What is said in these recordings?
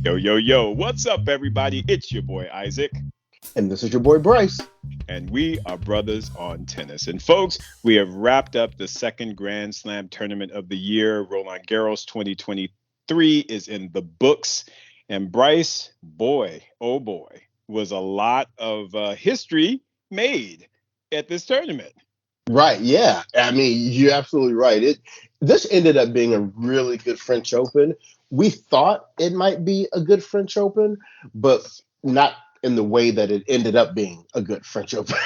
Yo, yo, yo, what's up, everybody? It's your boy Isaac, And this is your boy Bryce. and we are brothers on tennis. And folks, we have wrapped up the second Grand Slam tournament of the year. Roland Garros 2023 is in the books. And Bryce, boy, oh boy, was a lot of history made at this tournament. Right, yeah. I mean, you're absolutely right. This ended up being a really good French Open. We thought it might be a good French Open, but not in the way that it ended up being a good French Open.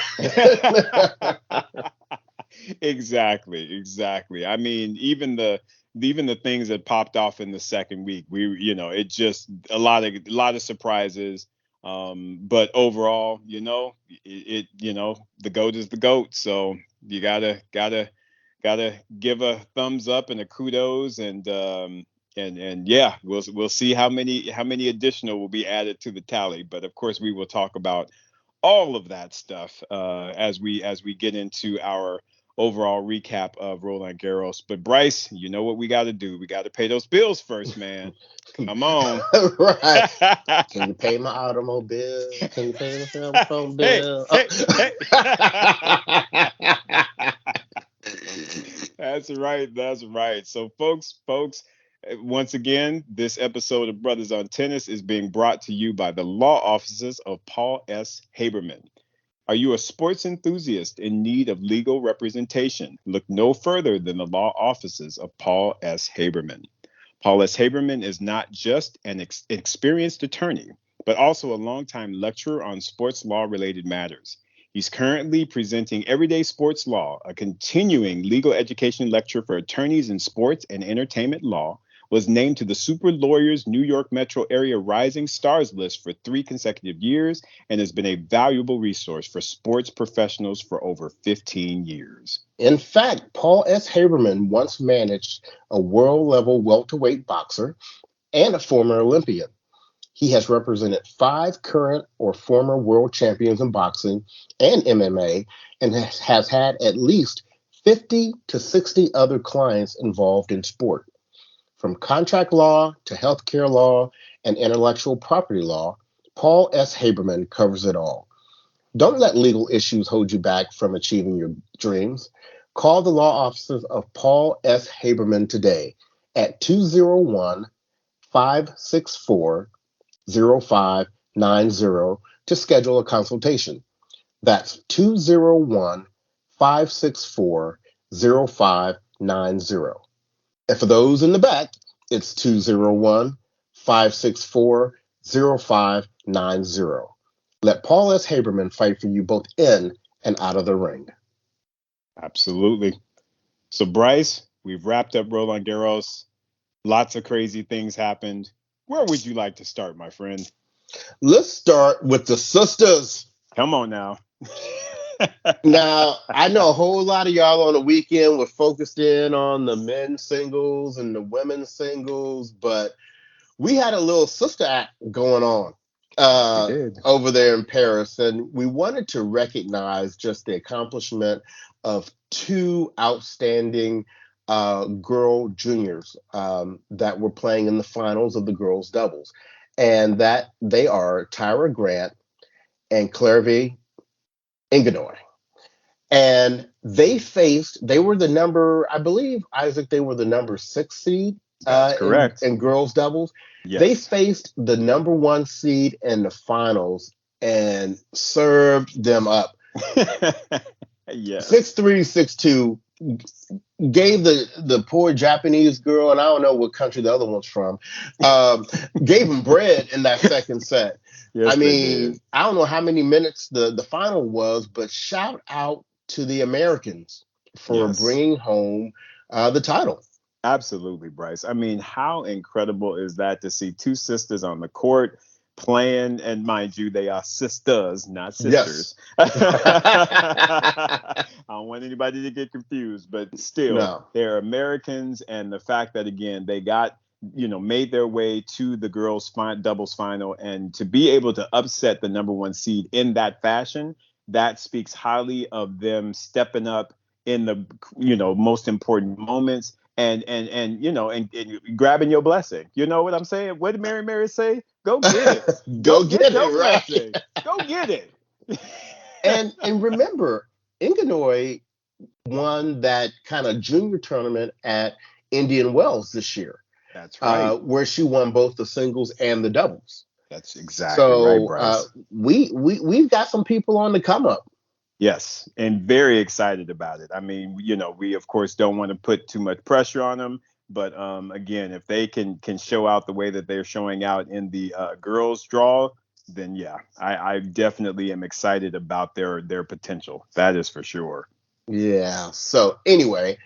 Exactly. I mean, even the things that popped off in the second week, it just a lot of surprises. But overall, the GOAT is the GOAT. So you gotta give a thumbs up and a kudos and yeah, we'll see how many additional will be added to the tally. But of course, we will talk about all of that stuff as we get into our overall recap of Roland Garros. But Bryce, you know what we got to do? We got to pay those bills first, man. Come on. Right. Can you pay my automobile? Can you pay my cell phone Hey, bill? hey. That's right. That's right. So, folks, once again, this episode of Brothers on Tennis is being brought to you by the law offices of Paul S. Haberman. Are you a sports enthusiast in need of legal representation? Look no further than the law offices of Paul S. Haberman. Paul S. Haberman is not just an experienced attorney, but also a longtime lecturer on sports law related matters. He's currently presenting Everyday Sports Law, a continuing legal education lecture for attorneys in sports and entertainment law, was named to the Super Lawyers New York Metro Area Rising Stars list for 3 consecutive years and has been a valuable resource for sports professionals for over 15 years. In fact, Paul S. Haberman once managed a world-level welterweight boxer and a former Olympian. He has represented 5 current or former world champions in boxing and MMA and has had at least 50 to 60 other clients involved in sport. From contract law to healthcare law and intellectual property law, Paul S. Haberman covers it all. Don't let legal issues hold you back from achieving your dreams. Call the law offices of Paul S. Haberman today at 201-564-0590 to schedule a consultation. That's 201-564-0590. And for those in the back, it's 201-564-0590. Let Paul S. Haberman fight for you both in and out of the ring. Absolutely. So, Bryce, we've wrapped up Roland Garros. Lots of crazy things happened. Where would you like to start, my friend? Let's start with the sisters. Come on now. Now, I know a whole lot of y'all on the weekend were focused in on the men's singles and the women's singles, but we had a little sister act going on over there in Paris, and we wanted to recognize just the accomplishment of 2 outstanding girl juniors that were playing in the finals of the girls' doubles, and that they are Tyra Grant and Clairvy Ingenoy. And they were the number, I believe, Isaac, they were the number 6 seed correct. in girls doubles. Yes. They faced the number 1 seed in the finals and served them up. Yes. 6-3, 6-2, gave the poor Japanese girl, and I don't know what country the other one's from, gave them bread in that second set. Yes, I mean, I don't know how many minutes the final was, but shout out to the Americans for bringing home the title. Absolutely, Bryce. I mean, how incredible is that to see 2 sisters on the court playing, and mind you, they are sisters, not sisters. Yes. I don't want anybody to get confused, but still, they're Americans, and the fact that, again, they got, made their way to the girls' doubles final, and to be able to upset the number 1 seed in that fashion, that speaks highly of them stepping up in the, most important moments and and grabbing your blessing. You know what I'm saying? What did Mary say? Go get it. Go Get get your it, right? blessing. Go get it. And remember, Inganoi won that kind of junior tournament at Indian Wells this year. That's right. Where she won both the singles and the doubles. That's exactly right, So Bryce. we've got some people on the come up. Yes, and very excited about it. I mean, we of course don't want to put too much pressure on them, but again, if they can show out the way that they're showing out in the girls' draw, then yeah, I definitely am excited about their potential. That is for sure. Yeah. So anyway,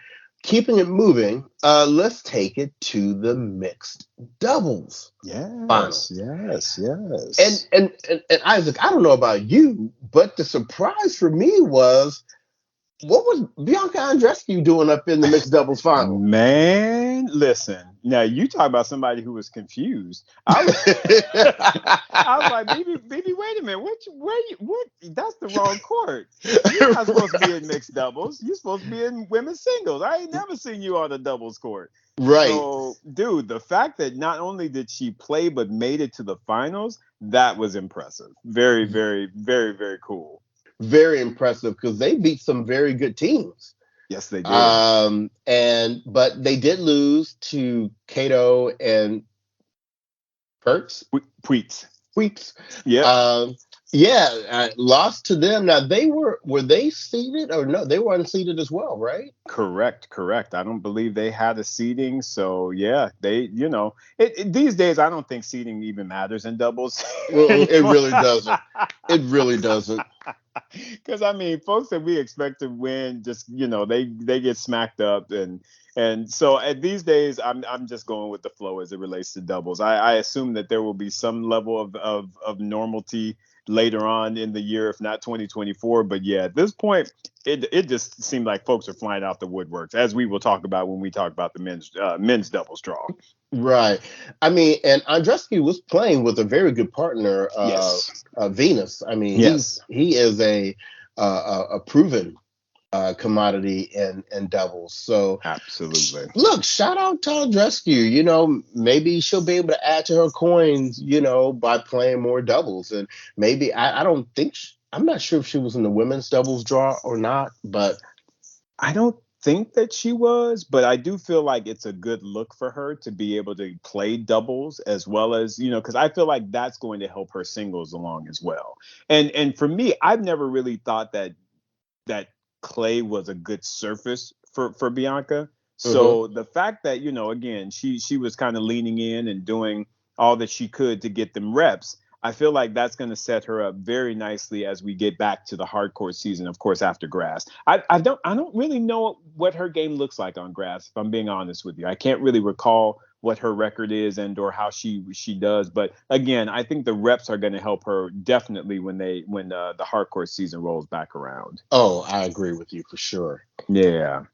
keeping it moving, let's take it to the mixed doubles. Yes, yes. And Isaac, I don't know about you, but the surprise for me was, what was Bianca Andreescu doing up in the mixed doubles final? Man, listen. Now you talk about somebody who was confused. I was like, baby, wait a minute. What? That's the wrong court. You're not supposed to be in mixed doubles. You're supposed to be in women's singles. I ain't never seen you on a doubles court. Right. So, dude, the fact that not only did she play but made it to the finals, that was impressive. Very, very, very, very cool. Very impressive, because they beat some very good teams. Yes, they did. But they did lose to Cato and Puits. Yeah. Lost to them. Now, were they seeded or no? They were unseeded as well, right? Correct. I don't believe they had a seeding. So yeah, they, these days I don't think seeding even matters in doubles. Well, it really doesn't. It really doesn't. Because I mean, folks that we expect to win, just they get smacked up, and so at these days I'm just going with the flow as it relates to doubles. I assume that there will be some level of normalty later on in the year, if not 2024. But yeah, at this point, it just seemed like folks are flying out the woodworks, as we will talk about when we talk about the men's doubles draw. Right. I mean, and Andreescu was playing with a very good partner, Venus. I mean, yes. he is a proven commodity in doubles. So absolutely. Look, shout out to Andreescu. Maybe she'll be able to add to her coins, by playing more doubles. And maybe I'm not sure if she was in the women's doubles draw or not, but I don't think that she was, but I do feel like it's a good look for her to be able to play doubles as well as, because I feel like that's going to help her singles along as well. And for me, I've never really thought that clay was a good surface for Bianca. So the fact that, again, she was kind of leaning in and doing all that she could to get them reps, I feel like that's going to set her up very nicely as we get back to the hardcore season, of course, after grass. I don't really know what her game looks like on grass, if I'm being honest with you. I can't really recall what her record is and or how she does. But again, I think the reps are going to help her definitely when the hardcore season rolls back around. Oh, I agree with you for sure. Yeah.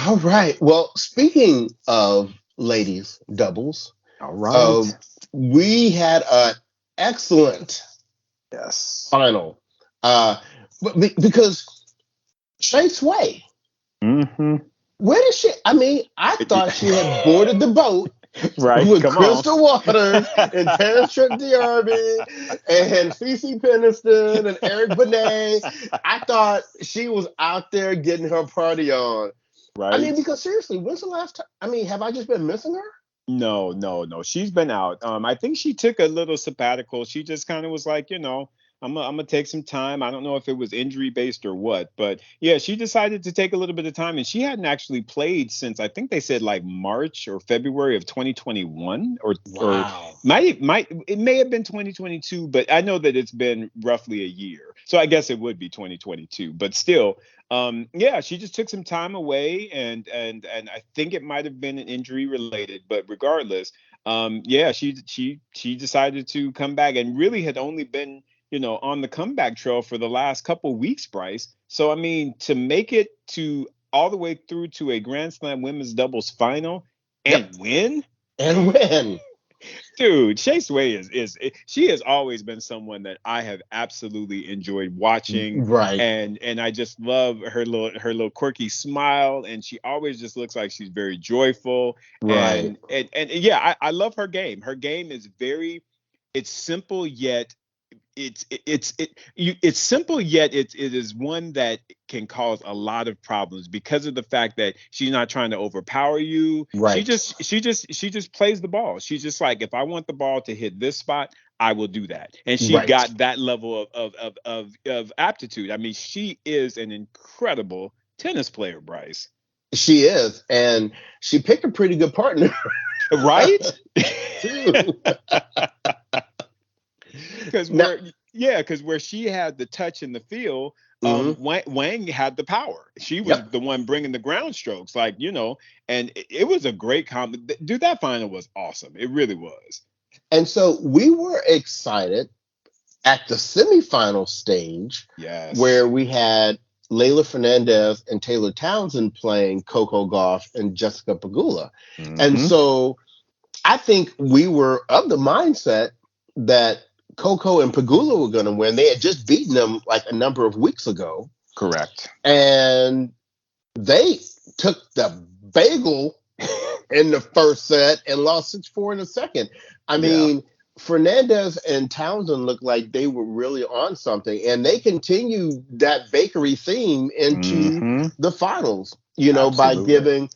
All right. Well, speaking of ladies doubles, all right, we had an excellent final. Because Shay Sway. Where did she? I mean, I thought she had boarded the boat with Crystal Waters and Terence Trent D'Arby and Cece Peniston and Eric Benet. I thought she was out there getting her party on. Right. I mean, because seriously, when's the last time? I mean, have I just been missing her? No. She's been out. I think she took a little sabbatical. She just kind of was like, I'm gonna take some time. I don't know if it was injury based or what, but yeah, she decided to take a little bit of time, and she hadn't actually played since I think they said like March or February of 2021, or it may have been 2022, but I know that it's been roughly a year, so I guess it would be 2022. But still, she just took some time away, and I think it might have been an injury related, but regardless, she decided to come back and really had only been on the comeback trail for the last couple weeks, Bryce. So, I mean, to make it to all the way through to a Grand Slam women's doubles final and win. Dude, Shea Sway she has always been someone that I have absolutely enjoyed watching, Right, and I just love her little quirky smile, and she always just looks like she's very joyful, right. and yeah, I love her game. Her game is it's simple yet it's simple yet it is one that can cause a lot of problems because of the fact that she's not trying to overpower you. She Right. just plays the ball. She's just like, if I want the ball to hit this spot, I will do that. And she Right. got that level of aptitude. I mean, she is an incredible tennis player, Bryce. She is. And she picked a pretty good partner, Right? too. Because Now, where she had the touch in the field, mhm. Wang had the power. She was Yep. the one bringing the ground strokes, like, and it was a great dude. That final was awesome. It really was. And so we were excited at the semifinal stage Yes. where we had Leylah Fernandez and Taylor Townsend playing Coco Gauff and Jessica Pegula. And Hmm. so I think we were of the mindset that Coco and Pegula were going to win. They had just beaten them like a number of weeks ago, Correct. and they took the bagel in the first set and lost 6-4 in the second. I Yeah. mean, Fernandez and Townsend looked like they were really on something, and they continue that bakery theme into Hmm. the finals, by Absolutely. giving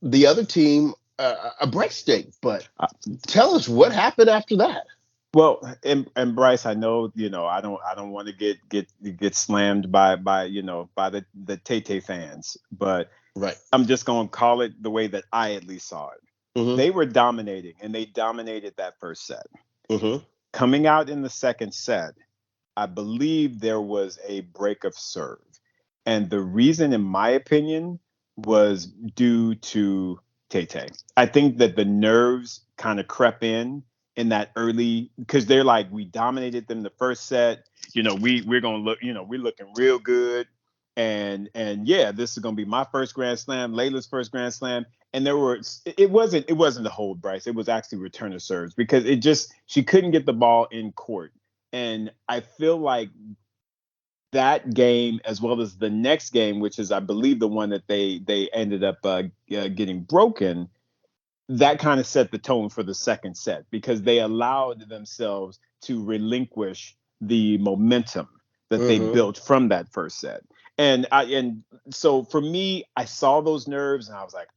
the other team a breakstick. But tell us what happened after that. Well, and Bryce, I know, I don't want to get slammed by the Tay fans, but Right. I'm just going to call it the way that I at least saw it. Mm-hmm. They were dominating, and they dominated that first set. Mm-hmm. Coming out in the second set, I believe there was a break of serve. And the reason, in my opinion, was due to Tay. I think that the nerves kind of crept in that early, because they're like, we dominated them the first set. We're gonna look, we're looking real good. And yeah, this is gonna be my first Grand Slam, Layla's first Grand Slam. And it wasn't the hold, Bryce. It was actually return of serves, because she couldn't get the ball in court. And I feel like that game, as well as the next game, which is, I believe, the one that they ended up getting broken, that kind of set the tone for the second set, because they allowed themselves to relinquish the momentum that they Mm-hmm. built from that first set. And so for me, I saw those nerves and I was like,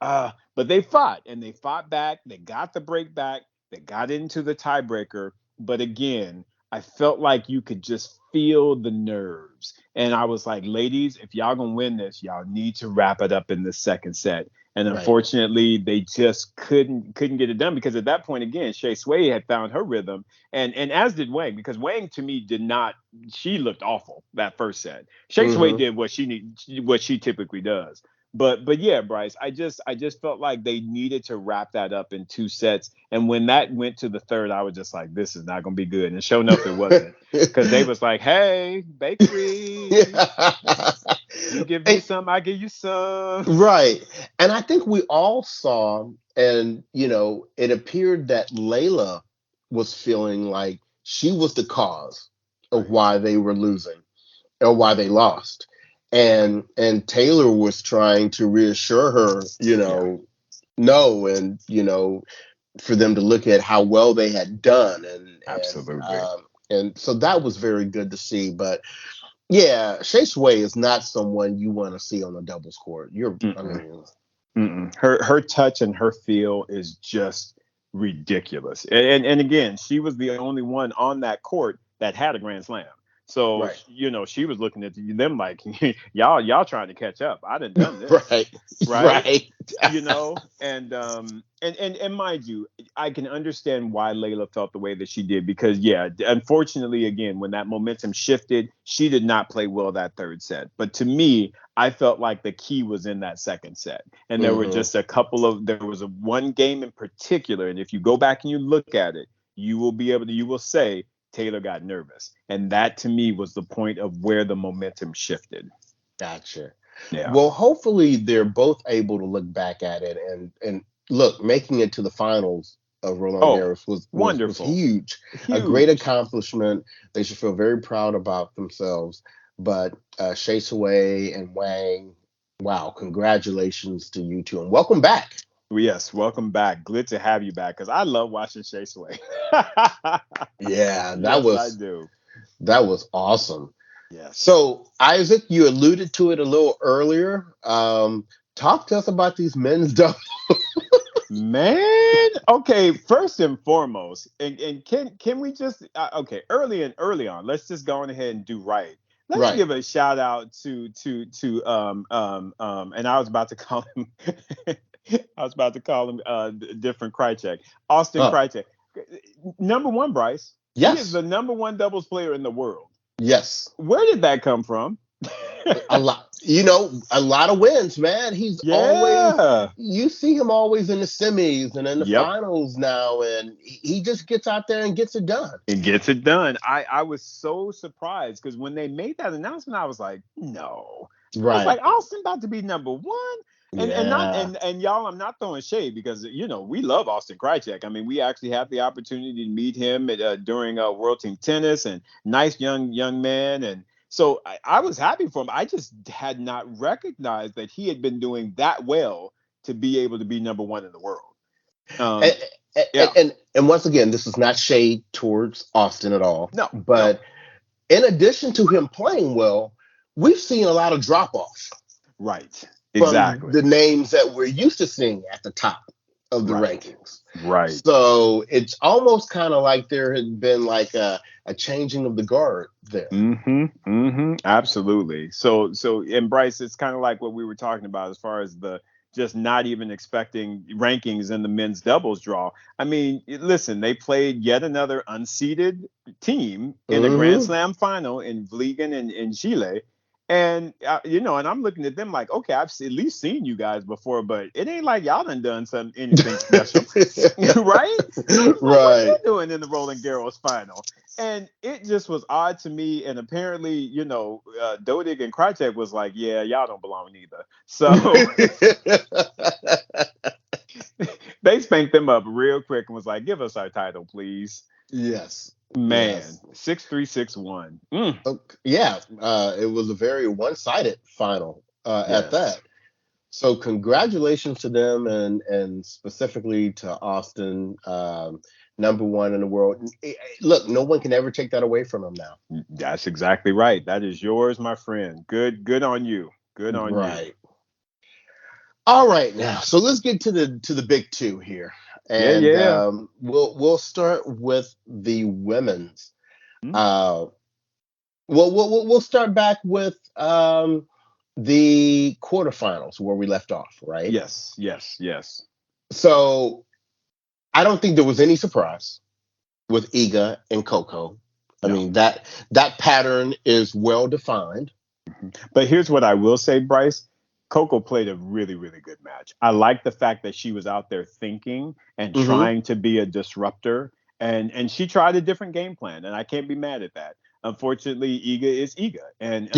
but they fought, and they fought back. They got the break back. They got into the tiebreaker. But again, I felt like you could just feel the nerves. And I was like, ladies, if y'all gonna win this, y'all need to wrap it up in the second set. And Right. unfortunately, they just couldn't get it done, because at that point, again, Shea Sway had found her rhythm, and as did Wang, because Wang, to me, did not. She looked awful that first set. Shea Sway Mm-hmm. did what she typically does. But yeah, Bryce, I just felt like they needed to wrap that up in two sets. And when that went to the third, I was just like, this is not gonna be good. And sure enough, it wasn't, because they was like, hey, bakery, you give me And some, I give you some. right. And I think we all saw, and, it appeared that Layla was feeling like she was the cause of Right. why they were losing or why they lost. And Taylor was trying to reassure her, Yeah. no, and, for them to look at how well they had done. Absolutely. And so that was very good to see. But yeah, Shea Sway is not someone you want to see on the doubles court. I Mm-mm. mean, Mm-mm. Her touch and her feel is just ridiculous. And again, she was the only one on that court that had a Grand Slam. So right, she was looking at them like, y'all trying to catch up. I done this, right, right? right. And mind you, I can understand why Layla felt the way that she did, because yeah, unfortunately, again, when that momentum shifted, she did not play well that third set. But to me, I felt like the key was in that second set. And there were Hmm. just there was a one game in particular, and if you go back and you look at it, you will say Taylor got nervous, and that to me was the point of where the momentum shifted. Gotcha. Yeah. Well, hopefully they're both able to look back at it and look, making it to the finals of Roland Oh, Garros was wonderful. huge. A great Huge. accomplishment. They should feel very proud about themselves. But Shea Soleil and Wang, wow, congratulations to you two. And welcome back. Yes, welcome back. Good to have you back because I love watching Shea Sway. Yeah, Yes, I do. that was awesome. Yes. So, Isaac, you alluded to it a little earlier. Talk to us about these men's doubles. Man, okay. First and foremost, and can we just okay, early on, let's just go on ahead and do right. Let's Right. give a shout out and I was about to call him I was about to call him different Krychek. Austin Oh, Krychek. Number one, Bryce. He is yes. the number one doubles player in the world. Yes. Where did that come from? A lot, a lot of wins, man. He's always, Yeah. you see him always in the semis and in the Yep. finals now, and he just gets out there and gets it done. It gets it done. I was so surprised because when they made that announcement, I was like, no. I was Right. like, Austin about to be number one. And not Yeah. and y'all, I'm not throwing shade because we love Austin Krychek. I mean, we actually had the opportunity to meet him during World Team Tennis, and nice young man. And so I was happy for him. I just had not recognized that he had been doing that well to be able to be number one in the world. And, Yeah. and once again, this is not shade towards Austin at all. No. But in addition to him playing well, we've seen a lot of drop off Right. from Exactly. the names that we're used to seeing at the top of the Right. rankings. Right. So it's almost kind of like there had been like a changing of the guard there. Absolutely. So and Bryce, it's kind of like what we were talking about as far as the just not even expecting rankings in the men's doubles draw. I mean, listen, they played yet another unseeded team in a Grand Slam final in Vliegen and in Chile. And and I'm looking at them like, okay, I've at least seen you guys before, but it ain't like y'all done anything special, right? Like, Right. what are you doing in the Roland Garros final? And it just was odd to me. And apparently, Dodig and Krychek was like, yeah, y'all don't belong either. So they spanked them up real quick and was like, give us our title, please. Yes. Man, Yes. 6-3, 6-1. Yeah. It was a very one-sided final at that. So congratulations to them and specifically to Austin, number one in the world. Look, no one can ever take that away from him now. That's exactly right. That is yours, my friend. Good on you. Good on you. Right. All right, now. So let's get to the big two here. And we'll start with the women's. We'll start back with the quarterfinals where we left off, right? Yes. So I don't think there was any surprise with Iga and Coco. I mean, that pattern is well defined. But here's what I will say, Bryce. Coco played a really, really good match. I like the fact that she was out there thinking and trying to be a disruptor. And she tried a different game plan, and I can't be mad at that. Unfortunately, Iga is Iga, and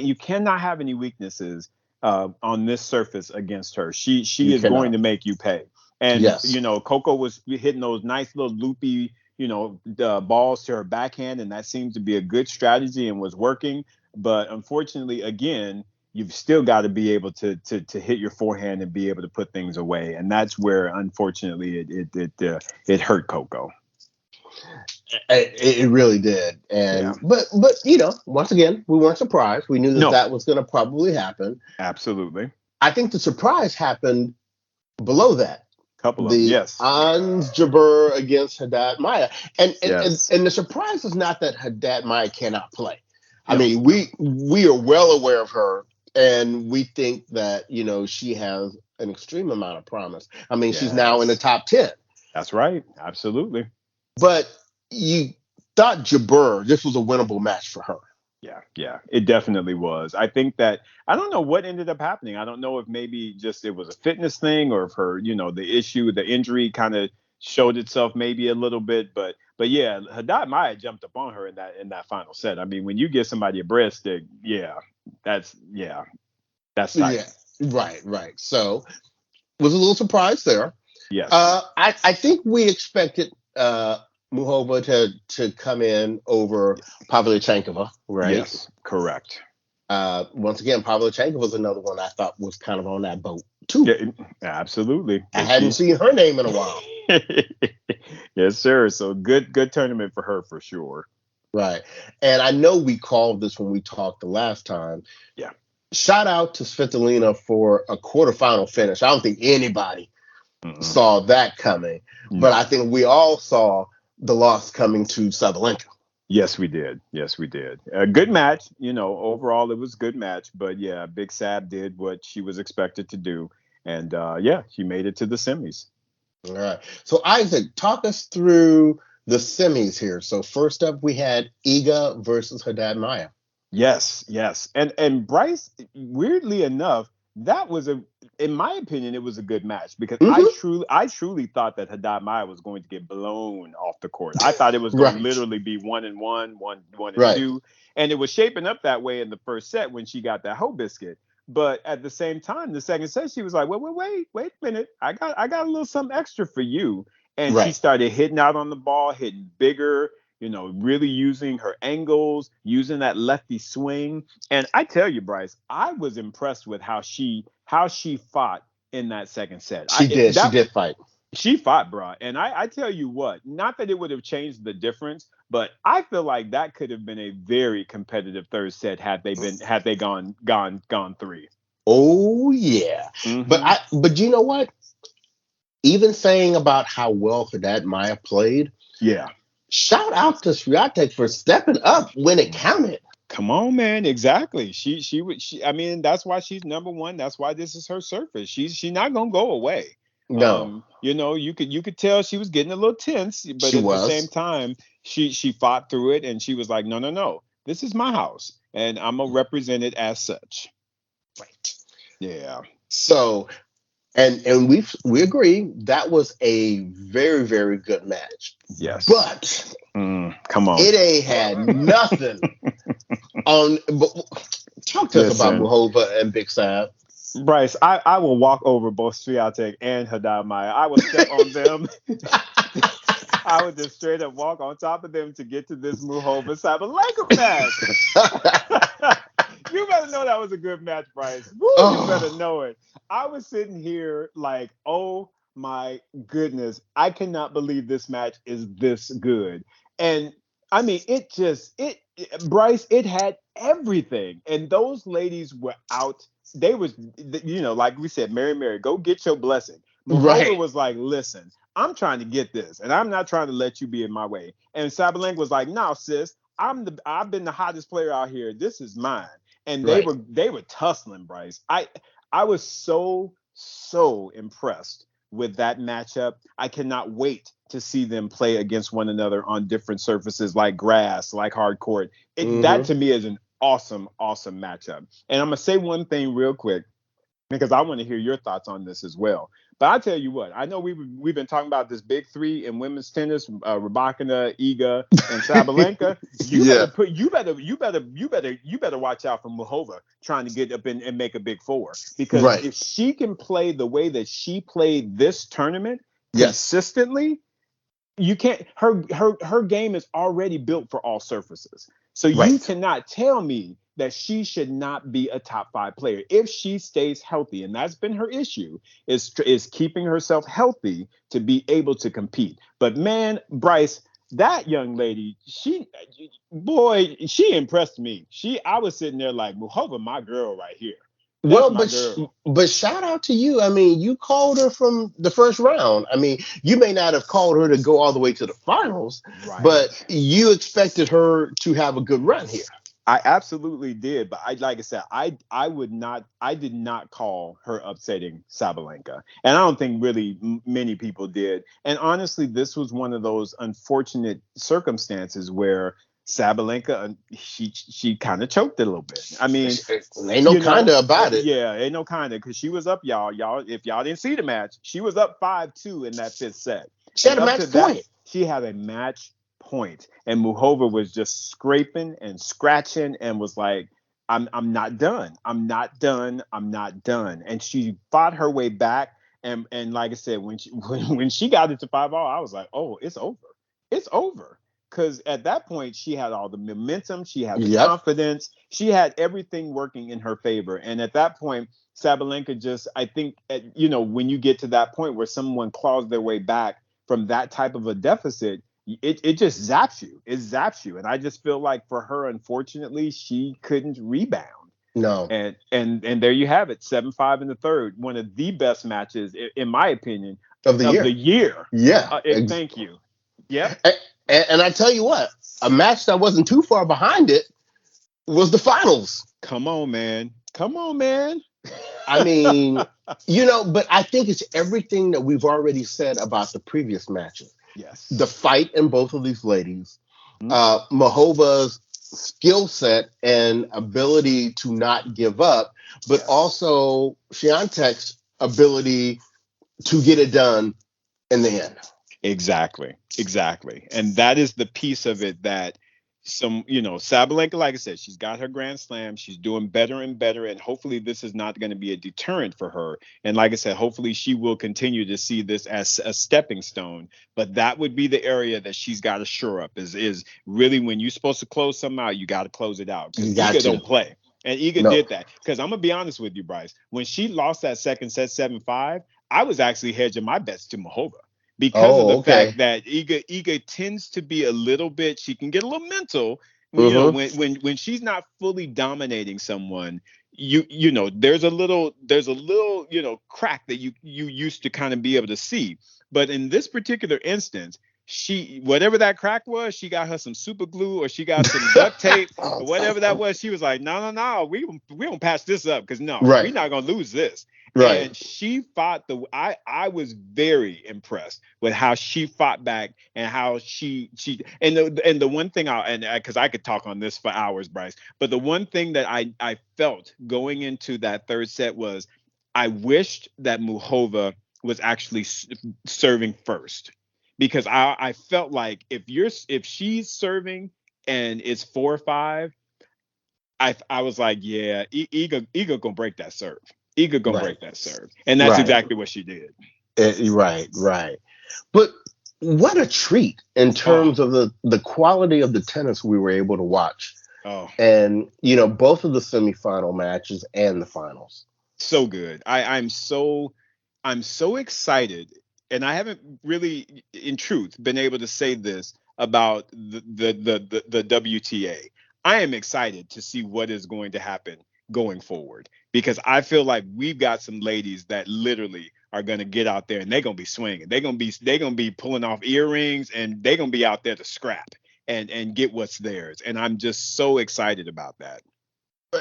you cannot have any weaknesses on this surface against her. She is going to make you pay. And Coco was hitting those nice little loopy balls to her backhand, and that seemed to be a good strategy and was working. But unfortunately, again, you've still got to be able to hit your forehand and be able to put things away, and that's where unfortunately it hurt Coco. It really did, and but once again, we weren't surprised. We knew that was going to probably happen. Absolutely. I think the surprise happened below that. Ans Jabeur against Haddad Maia, and the surprise is not that Haddad Maia cannot play. I mean, we are well aware of her, and we think that she has an extreme amount of promise. I mean, she's now in the top 10. That's right, absolutely. But you thought Jabeur, this was a winnable match for her. Yeah, it definitely was. I think that I don't know what ended up happening. I don't know if maybe just it was a fitness thing or if her, the injury kind of showed itself maybe a little bit. But yeah, Haddad Maia jumped up on her in that final set. I mean, when you give somebody a breadstick, that's tight. Yeah, right. So was a little surprised there. Yes. I think we expected Muhova to come in over Pavlyuchenkova, right? Yes. Correct. Once again, Pavlyuchenkova was another one I thought was kind of on that boat too. Yeah, absolutely. I But hadn't seen her name in a while. Yes, sir. So good tournament for her for sure. Right. And I know we called this when we talked the last time. Yeah. Shout out to Svitolina for a quarterfinal finish. I don't think anybody saw that coming, but I think we all saw the loss coming to Sabalenka. Yes, we did. Yes, we did. A good match. Overall, it was a good match. But yeah, Big Sab did what she was expected to do. And yeah, she made it to the semis. All right. So, Isaac, talk us through the semis here. So, first up, we had Iga versus Haddad Maia. Yes, yes. And Bryce, weirdly enough, that was in my opinion, it was a good match because I truly thought that Haddad Maia was going to get blown off the court. I thought it was going to literally be 1-1, 1-2, and it was shaping up that way in the first set when she got that hoe biscuit. But at the same time, the second set, she was like, wait a minute, I got a little something extra for you, and she started hitting out on the ball, hitting bigger. Really using her angles, using that lefty swing. And I tell you, Bryce, I was impressed with how she fought in that second set. She did fight. She fought, bro. And I tell you what, not that it would have changed the difference, but I feel like that could have been a very competitive third set had they gone three. Oh yeah. But you know what? Even saying about how well Haddad Maia played, yeah. Shout out to Swiatek for stepping up when it counted. Come on, man. Exactly. I mean, that's why she's number one. That's why this is her surface. She's not gonna go away. No. You could tell she was getting a little tense, but the same time, she fought through it and she was like, no. This is my house and I'm gonna represent it as such. Right. Yeah. So And we agree that was a very, very good match. Yes. But come on. It ain't had nothing on. Talk to us about Muhova and Big Sab. Bryce, I will walk over both Swiatek and Haddad Maia. I will step on them. I would just straight up walk on top of them to get to this Muhova Sabalenka match. You better know that was a good match, Bryce. Woo, you better know it. I was sitting here like, oh my goodness, I cannot believe this match is this good. And I mean, Bryce, it had everything. And those ladies were out. They was, like we said, Mary, go get your blessing. Muhova was like, listen, I'm trying to get this, and I'm not trying to let you be in my way. And Sabalenka was like, no, sis, I've been the hottest player out here. This is mine. And they were tussling, Bryce. I was so impressed with that matchup. I cannot wait to see them play against one another on different surfaces like grass, like hard court. That to me is an awesome matchup. And I'm gonna say one thing real quick because I want to hear your thoughts on this as well. But I tell you what, I know we've been talking about this big three in women's tennis: Rybakina, Iga, and Sabalenka. You better watch out for Muhova trying to get up and make a big four, because if she can play the way that she played this tournament consistently, you can't. Her game is already built for all surfaces. So you cannot tell me that she should not be a top 5 player if she stays healthy. And that's been her issue, is keeping herself healthy to be able to compete. But man, Bryce, that young lady, she impressed me. I was sitting there like, Muhova, my girl right here. But shout out to you. I mean, you called her from the first round. I mean, you may not have called her to go all the way to the finals, but you expected her to have a good run here. I absolutely did, but like I said, I did not call her upsetting Sabalenka, and I don't think really many people did. And honestly, this was one of those unfortunate circumstances where Sabalenka, she kind of choked it a little bit. I mean, ain't no kind of about it. Yeah, ain't no kind of, because she was up, y'all. If y'all didn't see the match, she was up 5-2 in that 5th set. She had a match point. She had a match point, and Muhova was just scraping and scratching and was like, I'm not done. I'm not done. And she fought her way back. And like I said, when she got it to 5-all, I was like, oh, it's over. It's over. Because at that point, she had all the momentum, she had the Yep. confidence, she had everything working in her favor. And at that point, Sabalenka just, I think, when you get to that point where someone claws their way back from that type of a deficit, it just zaps you. It zaps you. And I just feel like for her, unfortunately, she couldn't rebound. No. And there you have it, 7-5 in the third, one of the best matches, in my opinion, Of the of year. the year. Yeah. Thank you. Yep. And I tell you what, a match that wasn't too far behind it was the finals. Come on, man. Come on, man. I mean, but I think it's everything that we've already said about the previous matches. Yes. The fight in both of these ladies, Mm-hmm. Muchova's skill set and ability to not give up, but also Swiatek's ability to get it done in the end. Exactly. And that is the piece of it that Sabalenka, like I said, she's got her Grand Slam. She's doing better and better. And hopefully this is not going to be a deterrent for her. And like I said, hopefully she will continue to see this as a stepping stone. But that would be the area that she's got to shore up is really when you're supposed to close something out, you got to close it out. Because Iga don't play. And Iga did that. Because I'm going to be honest with you, Bryce. When she lost that second set 7-5, I was actually hedging my bets to Muchova. Because of the fact that Iga tends to be a little bit, she can get a little mental, when she's not fully dominating someone, there's a little crack that you used to kind of be able to see. But in this particular instance, whatever that crack was, she got her some super glue or she got some duct tape or whatever that was. She was like, no, we don't patch this up because we're not gonna lose this. Right. And she fought I was very impressed with how she fought back and how she and the one thing because I could talk on this for hours, Bryce, but the one thing that I felt going into that third set was I wished that Muchova was actually serving first, because I felt like if she's serving and it's 4-5, I was like, yeah, Iga gonna break that serve. Iga gonna break that serve, and that's exactly what she did. Right. But what a treat in terms of the quality of the tennis we were able to watch. Oh, and both of the semifinal matches and the finals. So good. I'm so excited, and I haven't really, in truth, been able to say this about the WTA. I am excited to see what is going to happen going forward, because I feel like we've got some ladies that literally are going to get out there and they're going to be swinging. They're going to be pulling off earrings, and they're going to be out there to scrap and get what's theirs. And I'm just so excited about that.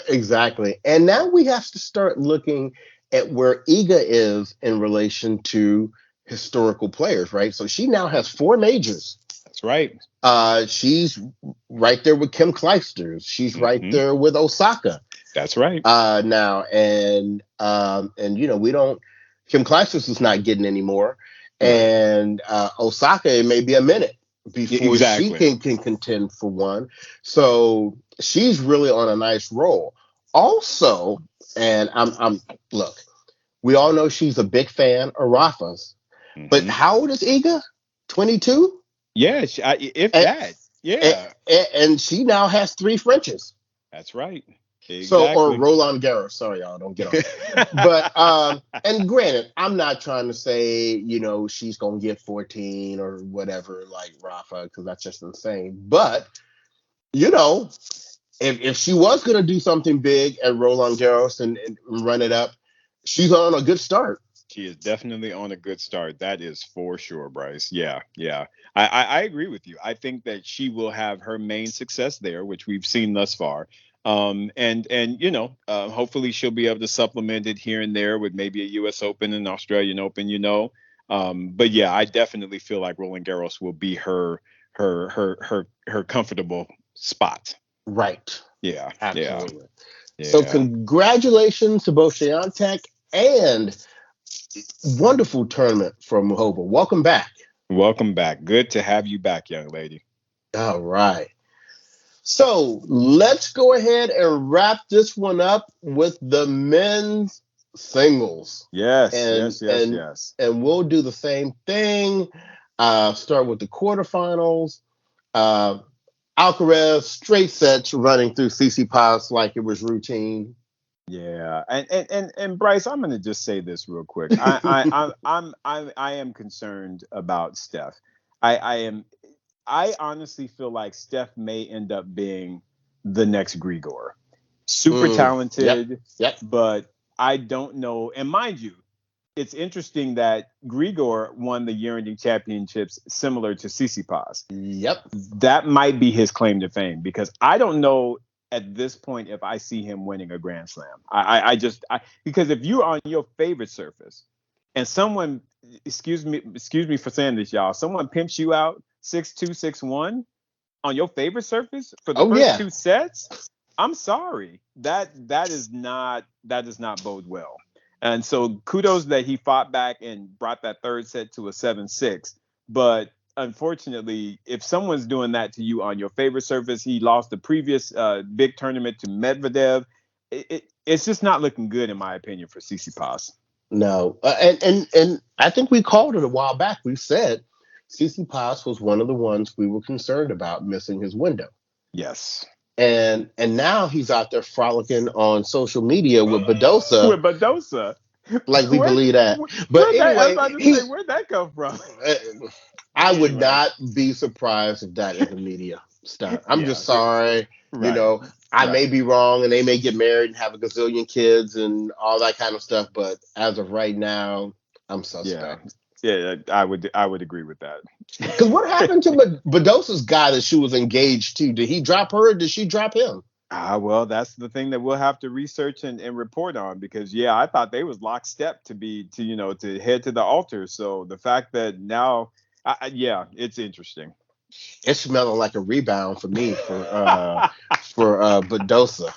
Exactly. And now we have to start looking at where Iga is in relation to historical players, right? So she now has 4 majors. That's right. She's right there with Kim Clijsters. She's right there with Osaka. That's right. Now, and we don't. Kim Clijsters is not getting any more, and Osaka, it may be a minute before she can contend for one. So she's really on a nice roll. Also, and look, we all know she's a big fan of Rafa's, but how old is Iga? 22. Yeah, and she now has 3 Frenches. That's right. Exactly. So, or Roland Garros. Sorry, y'all, don't get on. But and granted, I'm not trying to say she's gonna get 14 or whatever like Rafa, because that's just insane. But if she was gonna do something big at Roland Garros and run it up, she's on a good start. She is definitely on a good start. That is for sure, Bryce. Yeah. I agree with you. I think that she will have her main success there, which we've seen thus far. Hopefully she'll be able to supplement it here and there with maybe a U.S. Open and Australian Open, But yeah, I definitely feel like Roland Garros will be her comfortable spot. Right. Yeah. Absolutely. Yeah. So congratulations to both Swiatek and wonderful tournament for Muchova. Welcome back. Welcome back. Good to have you back, young lady. All right. So let's go ahead and wrap this one up with the men's singles. Yes, And yes, yes, yes. and we'll do the same thing. Start with the quarterfinals. Uh, Alcaraz straight sets running through Tsitsipas like it was routine. Yeah, and Bryce, I'm going to just say this real quick. I am concerned about Steph. I am. I honestly feel like Steph may end up being the next Grigor. Super Yep. talented, Yep. but I don't know. And mind you, it's interesting that Grigor won the year-ending championships similar to Tsitsipas. Yep. That might be his claim to fame because I don't know at this point if I see him winning a Grand Slam. I just because if you're on your favorite surface and someone, excuse me for saying this, y'all, someone pimps you out 6-2, 6-1 on your favorite surface for the Oh first yeah. two sets, I'm sorry. That does not bode well. And so kudos that he fought back and brought that third set to a 7-6. But unfortunately, if someone's doing that to you on your favorite surface, he lost the previous big tournament to Medvedev. It's just not looking good, in my opinion, for Tsitsipas. No. And I think we called it a while back. We said Tsitsipas was one of the ones we were concerned about missing his window. Yes. And now he's out there frolicking on social media with Badosa. With Badosa. Like we believe that. But I was anyway, about to say, where'd that come from? I would not be surprised if that is a media stunt. I'm just sorry. Right. You know, I may be wrong and they may get married and have a gazillion kids and all that kind of stuff. But as of right now, I'm suspect. Yeah, I would agree with that. Because what happened to Badosa's guy that she was engaged to? Did he drop her or did she drop him? Well, that's the thing that we'll have to research and report on because I thought they was lockstep to head to the altar. So the fact that now, it's interesting. It's smelling like a rebound for me for Badosa.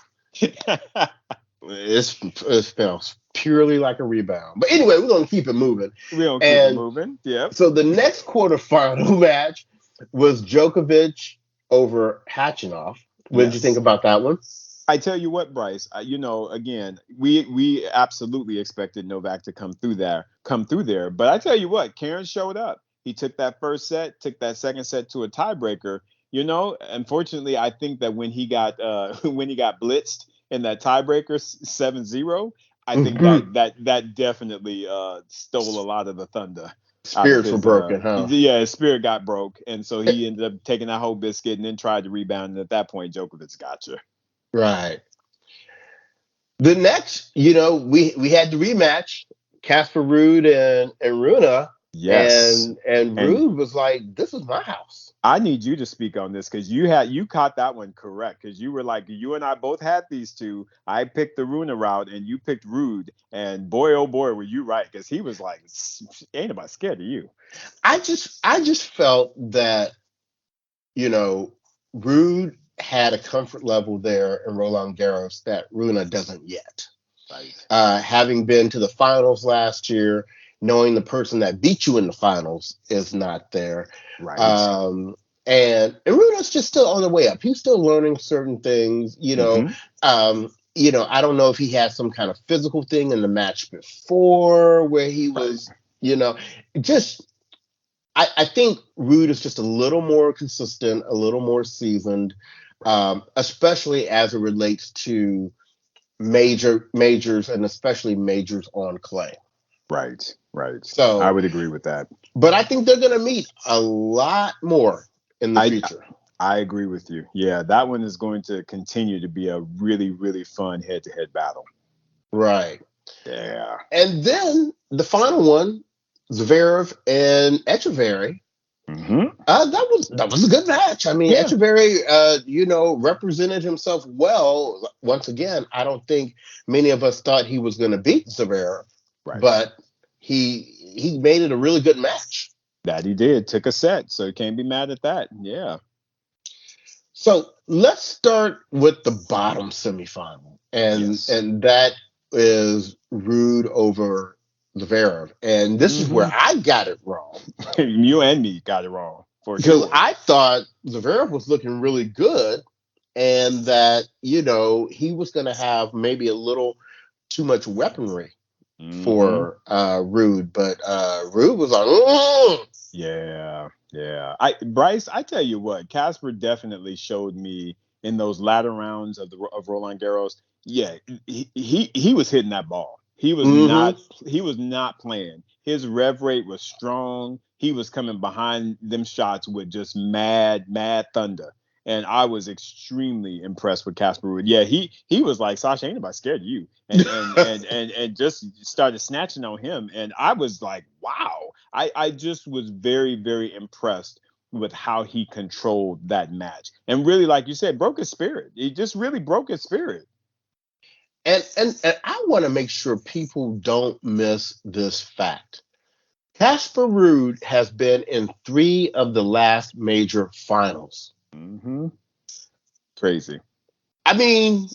It smells purely like a rebound. But anyway, we're gonna keep it moving. Yeah. So the next quarterfinal match was Djokovic over Hachinov. What did you think about that one? I tell you what, Bryce. Again, we absolutely expected Novak to come through there. But I tell you what, Karen showed up. He took that first set, took that second set to a tiebreaker. Unfortunately, I think that when he got blitzed in that tiebreaker 7-0, I think that definitely stole a lot of the thunder. Spirits were broken, huh? Yeah, his spirit got broke, and so he ended up taking that whole biscuit and then tried to rebound. And at that point, Djokovic got you. Right. The next, we had the rematch, Casper Ruud and Rune. Yes. And Ruud was like, "This is my house." I need you to speak on this because you caught that one correct because you were like, you and I both had these two. I picked the Rune route and you picked Ruud, and boy oh boy were you right because he was like, ain't nobody scared of you. I just felt that Ruud had a comfort level there in Roland Garros that Rune doesn't yet. Right. Having been to the finals last year, knowing the person that beat you in the finals is not there. Right. And Rune's just still on the way up. He's still learning certain things, I don't know if he had some kind of physical thing in the match before where he was, I think Ruud is just a little more consistent, a little more seasoned, especially as it relates to majors and especially majors on clay. Right. So I would agree with that. But I think they're going to meet a lot more in the future. I agree with you. Yeah, that one is going to continue to be a really, really fun head-to-head battle. Right. Yeah. And then the final one, Zverev and Echeverry. Mm-hmm. That was a good match. I mean, Echeverry, represented himself well. Once again, I don't think many of us thought he was going to beat Zverev, but he made it a really good match. That he did. Took a set, so you can't be mad at that. Yeah. So let's start with the bottom semifinal, and that is Ruud over Zverev, and this is where I got it wrong. You and me got it wrong because I thought Zverev was looking really good, and that he was going to have maybe a little too much weaponry for Rude, but Rude was like, "Mm." Yeah. Bryce, I tell you what, Casper definitely showed me in those latter rounds of Roland Garros. Yeah, he was hitting that ball. He was not playing. His rev rate was strong. He was coming behind them shots with just mad thunder. And I was extremely impressed with Casper Ruud. Yeah, he was like, Sasha, ain't nobody scared of you. And just started snatching on him. And I was like, wow. I just was very, very impressed with how he controlled that match. And really, like you said, broke his spirit. He just really broke his spirit. And I want to make sure people don't miss this fact. Casper Ruud has been in 3 of the last major finals. Crazy. I mean,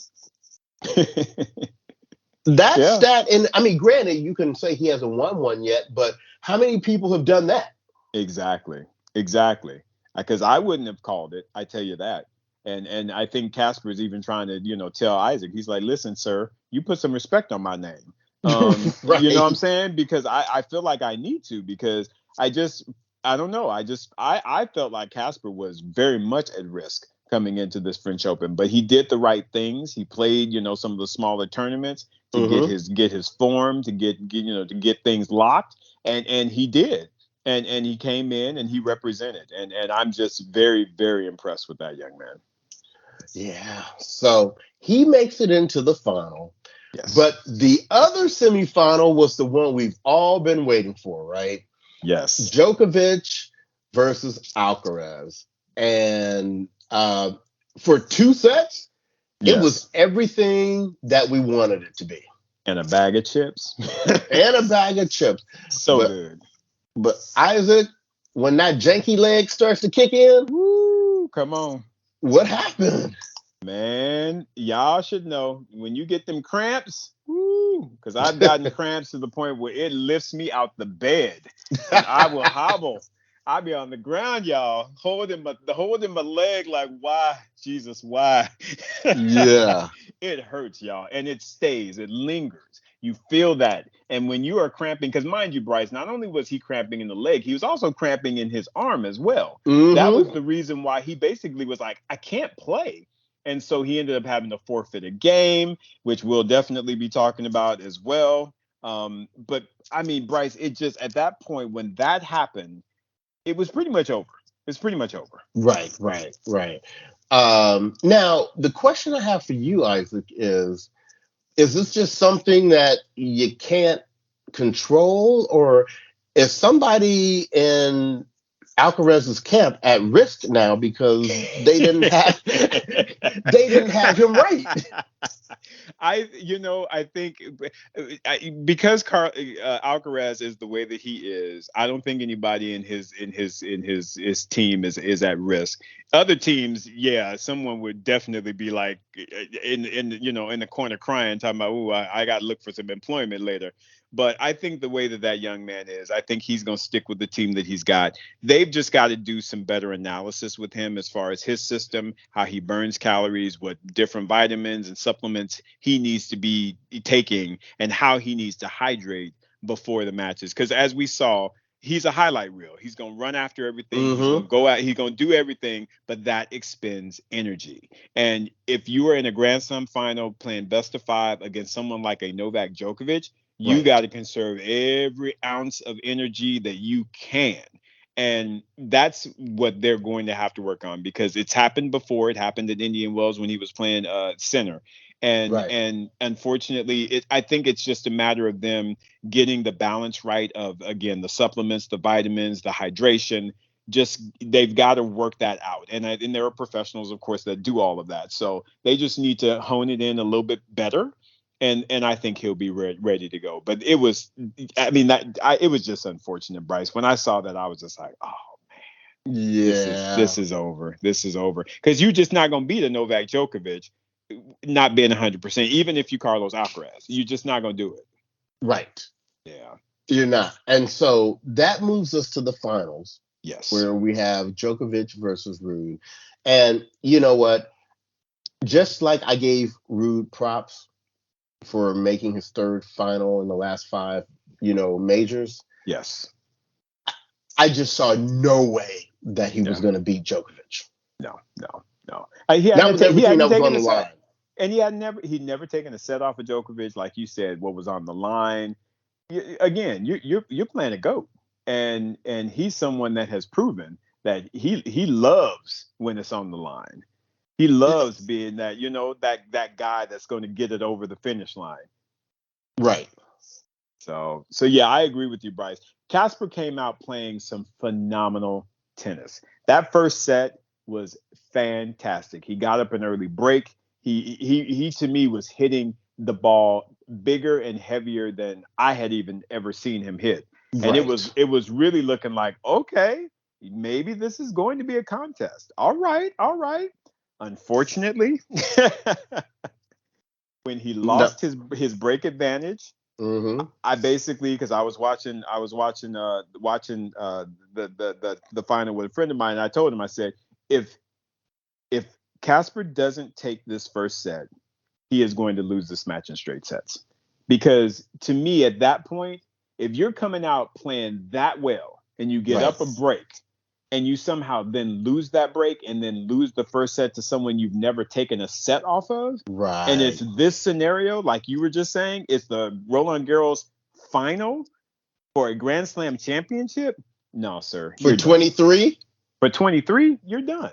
that stat, and I mean, granted, you can say he hasn't won one yet, but how many people have done that? Exactly. Because I wouldn't have called it. I tell you that. And I think Casper is even trying to, tell Isaac. He's like, listen, sir, you put some respect on my name. Right. You know what I'm saying? Because I feel like I need to, because I don't know. I felt like Casper was very much at risk coming into this French Open, but he did the right things. He played, some of the smaller tournaments to get his form, to get things locked. And he did. And he came in and he represented. And I'm just very, very impressed with that young man. Yeah. So he makes it into the final. Yes. But the other semifinal was the one we've all been waiting for, right? Yes. Djokovic versus Alcaraz. And for 2 sets, it was everything that we wanted it to be. And a bag of chips. So good. But Isaac, when that janky leg starts to kick in, woo, come on. What happened? Man, y'all should know when you get them cramps, because I've gotten cramps to the point where it lifts me out the bed. And I will hobble. I'll be on the ground, y'all, holding my leg like, why, Jesus, why? Yeah. It hurts, y'all. And it stays. It lingers. You feel that. And when you are cramping, because mind you, Bryce, not only was he cramping in the leg, he was also cramping in his arm as well. That was the reason why he basically was like, I can't play. And so he ended up having to forfeit a game, which we'll definitely be talking about as well. But I mean, Bryce, it just, at that point when that happened, it was pretty much over. It's pretty much over. Right. Now, the question I have for you, Isaac, is this just something that you can't control, or is somebody in Alcaraz's camp at risk now because they didn't have him right? I think because Alcaraz is the way that he is, I don't think anybody in his team is at risk. Other teams, yeah, someone would definitely be like in the corner crying, talking about, "Ooh, I got to look for some employment later." But I think the way that young man is, I think he's going to stick with the team that he's got. They've just got to do some better analysis with him as far as his system, how he burns calories, what different vitamins and supplements he needs to be taking, and how he needs to hydrate before the matches. Because as we saw, he's a highlight reel. He's going to run after everything. He's going to go out. He's going to do everything, but that expends energy. And if you are in a Grand Slam final playing best of 5 against someone like a Novak Djokovic, you got to conserve every ounce of energy that you can. And that's what they're going to have to work on, because it's happened before. It happened at Indian Wells when he was playing center. And unfortunately, I think it's just a matter of them getting the balance right of, again, the supplements, the vitamins, the hydration. Just they've got to work that out. And there are professionals, of course, that do all of that. So they just need to hone it in a little bit better. And I think he'll be ready to go. But it was, it was just unfortunate, Bryce. When I saw that, I was just like, oh man, yeah, this is over. This is over. Because you're just not going to beat a Novak Djokovic not being 100%. Even if you Carlos Alcaraz, you're just not going to do it. Right. Yeah. You're not. And so that moves us to the finals. Yes. Where we have Djokovic versus Ruud. And you know what? Just like I gave Ruud props for making his third final in the last 5, majors. Yes. I just saw no way that he was going to beat Djokovic. No. He hadn't taken a set. And he'd never taken a set off of Djokovic, like you said, what was on the line. You're playing a GOAT. And he's someone that has proven that he loves when it's on the line. He loves being that, that guy that's going to get it over the finish line. Right. So yeah, I agree with you, Bryce. Casper came out playing some phenomenal tennis. That first set was fantastic. He got up an early break. He to me was hitting the ball bigger and heavier than I had even ever seen him hit. Right. And it was really looking like, okay, maybe this is going to be a contest. All right. Unfortunately, when he lost his break advantage, I basically, because I was watching the final with a friend of mine, and I told him, I said, if Casper doesn't take this first set, he is going to lose this match in straight sets. Because to me, at that point, if you're coming out playing that well and you get up a break and you somehow then lose that break and then lose the first set to someone you've never taken a set off of, right? And it's this scenario, like you were just saying, it's the Roland Garros final for a Grand Slam championship. No, sir. For 23? For 23, you're done.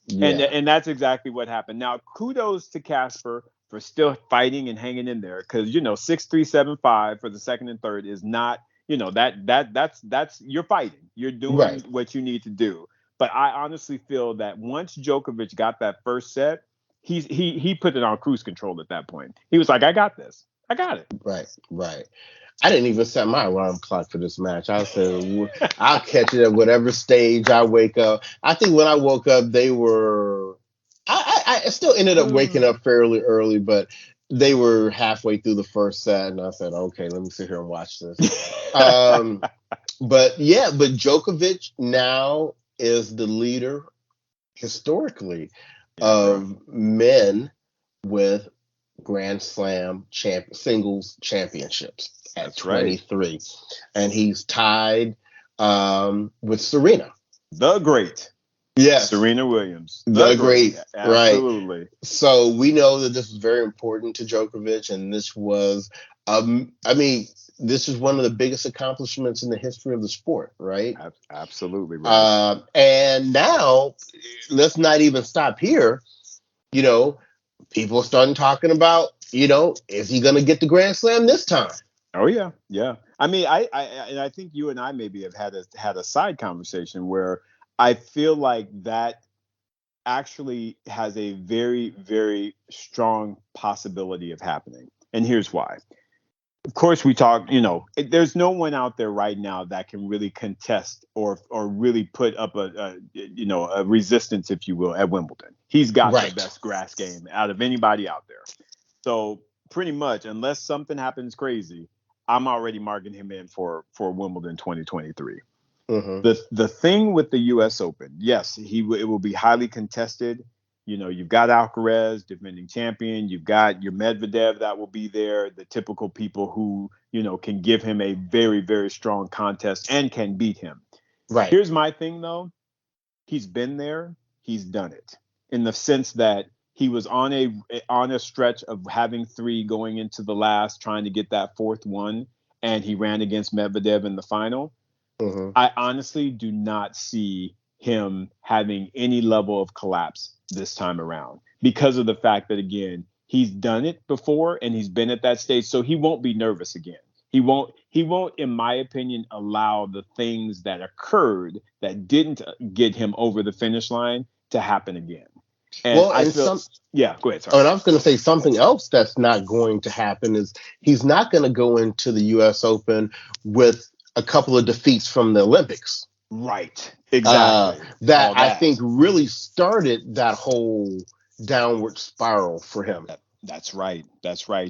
Yeah. And that's exactly what happened. Now, kudos to Casper for still fighting and hanging in there, because 6-3-7-5 for the second and third is not, that's you're fighting. You're doing what you need to do. But I honestly feel that once Djokovic got that first set, he put it on cruise control at that point. He was like, I got this. I got it. Right. I didn't even set my alarm clock for this match. I said, I'll catch it at whatever stage I wake up. I think when I woke up, they were, I still ended up waking up fairly early, but they were halfway through the first set. And I said, okay, let me sit here and watch this. But Djokovic now is the leader historically of men with Grand Slam singles championships at 23. Right. And he's tied with Serena. The great. Yes. Serena Williams. The great. Absolutely. Right. So we know that this is very important to Djokovic, and this was, this is one of the biggest accomplishments in the history of the sport, right? Absolutely. Right. And now, let's not even stop here. People are starting talking about, is he going to get the Grand Slam this time? Oh, yeah. Yeah. I mean, I think you and I maybe have had a side conversation where I feel like that actually has a very, very strong possibility of happening. And here's why. Of course, we talk, there's no one out there right now that can really contest or really put up a resistance, if you will, at Wimbledon. He's got the best grass game out of anybody out there. So pretty much, unless something happens crazy, I'm already marking him in for Wimbledon 2023. Mm-hmm. The thing with the U.S. Open, yes, it will be highly contested. You've got Alcaraz, defending champion. You've got your Medvedev that will be there. The typical people who, can give him a very, very strong contest and can beat him. Right. Here's my thing, though. He's been there. He's done it, in the sense that he was on a stretch of having 3 going into the last, trying to get that 4th one, and he ran against Medvedev in the final. Mm-hmm. I honestly do not see him having any level of collapse this time around, because of the fact that, again, he's done it before and he's been at that stage, so he won't be nervous again. He won't, in my opinion, allow the things that occurred that didn't get him over the finish line to happen again. And go ahead. Sorry. And I was going to say something else that's not going to happen is he's not going to go into the U.S. Open with a couple of defeats from the Olympics. Right. Exactly. That I think really started that whole downward spiral for him. That's right.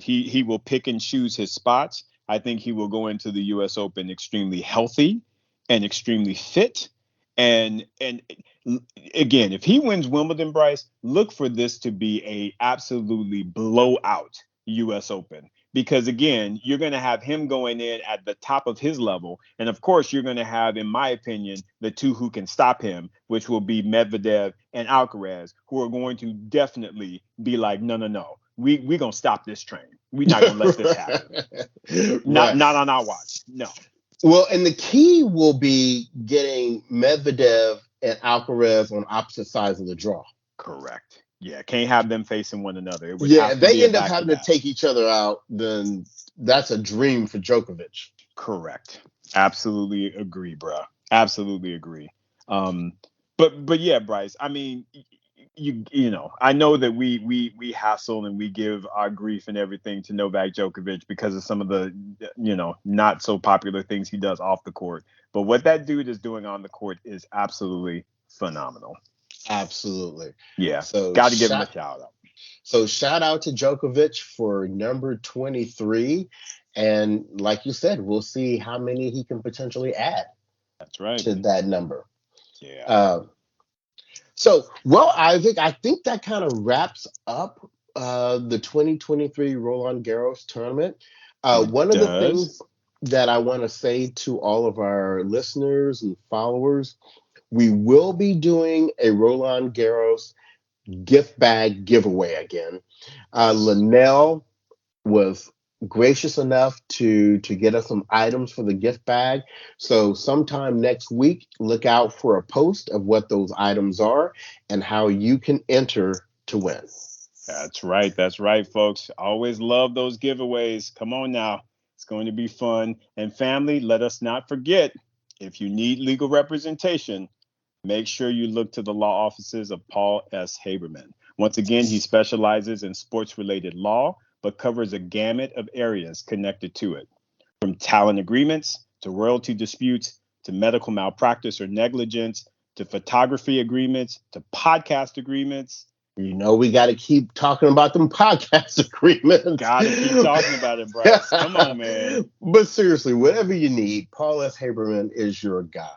He will pick and choose his spots. I think he will go into the U.S. Open extremely healthy and extremely fit. And again, if he wins Wimbledon, Bryce, look for this to be a absolutely blowout U.S. Open. Because again, you're going to have him going in at the top of his level. And of course, you're going to have, in my opinion, the two who can stop him, which will be Medvedev and Alcaraz, who are going to definitely be like, no. We're going to stop this train. We're not going to let this happen. Not on our watch. No. Well, and the key will be getting Medvedev and Alcaraz on opposite sides of the draw. Correct. Yeah, can't have them facing one another. If they end up having to take each other out, then that's a dream for Djokovic. Correct. Absolutely agree, bro. Absolutely agree. But yeah, Bryce. I mean, you know, I know that we hassle and we give our grief and everything to Novak Djokovic because of some of the, you know, not so popular things he does off the court. But what that dude is doing on the court is absolutely phenomenal. Absolutely. Yeah. So got to give him a shout out. So shout out to Djokovic for number 23. And like you said, we'll see how many he can potentially add. That's right. To that number. Yeah. Well, Isaac, I think that kind of wraps up the 2023 Roland Garros tournament. One of the things that I want to say to all of our listeners and followers, we will be doing a Roland Garros gift bag giveaway again. Linnell was gracious enough to get us some items for the gift bag. So sometime next week, look out for a post of what those items are and how you can enter to win. That's right, folks. Always love those giveaways. Come on now. It's going to be fun. And family, let us not forget, if you need legal representation, make sure you look to the law offices of Paul S. Haberman. Once again, he specializes in sports-related law, but covers a gamut of areas connected to it, from talent agreements to royalty disputes to medical malpractice or negligence to photography agreements to podcast agreements. You know, we got to keep talking about them podcast agreements. Got to keep talking about it, Bryce. Come on, man. But seriously, whatever you need, Paul S. Haberman is your guy.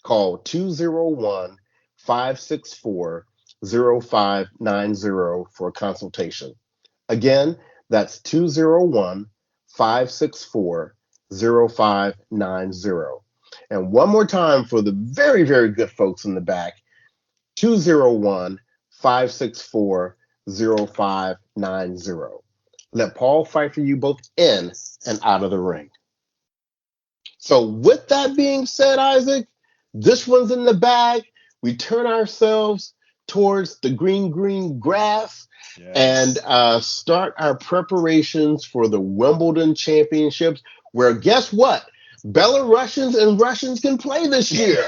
Call 201-564-0590 for a consultation. Again, that's 201-564-0590. And one more time for the very, very good folks in the back, 201-564-0590. Let Paul fight for you both in and out of the ring. So with that being said, Isaac, this one's in the bag. We turn ourselves towards the green grass. Yes. And start our preparations for the Wimbledon Championships, where guess what? Belarusians and Russians can play this year.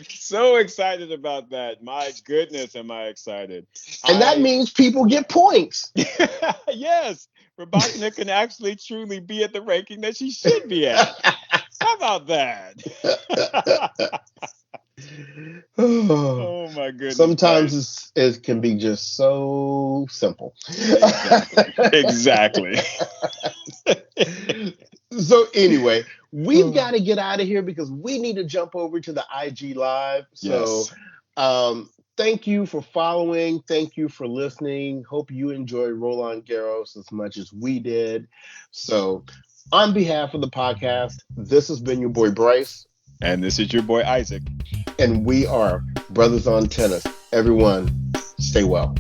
So excited about that. My goodness, am I excited. And that means people get points. Yes. Rybakina can actually truly be at the ranking that she should be at. How about that? Oh my goodness. Sometimes it can be just so simple. Exactly. So anyway, we've got to get out of here because we need to jump over to the IG Live. Yes. So thank you for following. Thank you for listening. Hope you enjoyed Roland Garros as much as we did. So on behalf of the podcast, this has been your boy Bryce. And this is your boy Isaac. And we are Brothers on Tennis. Everyone, stay well.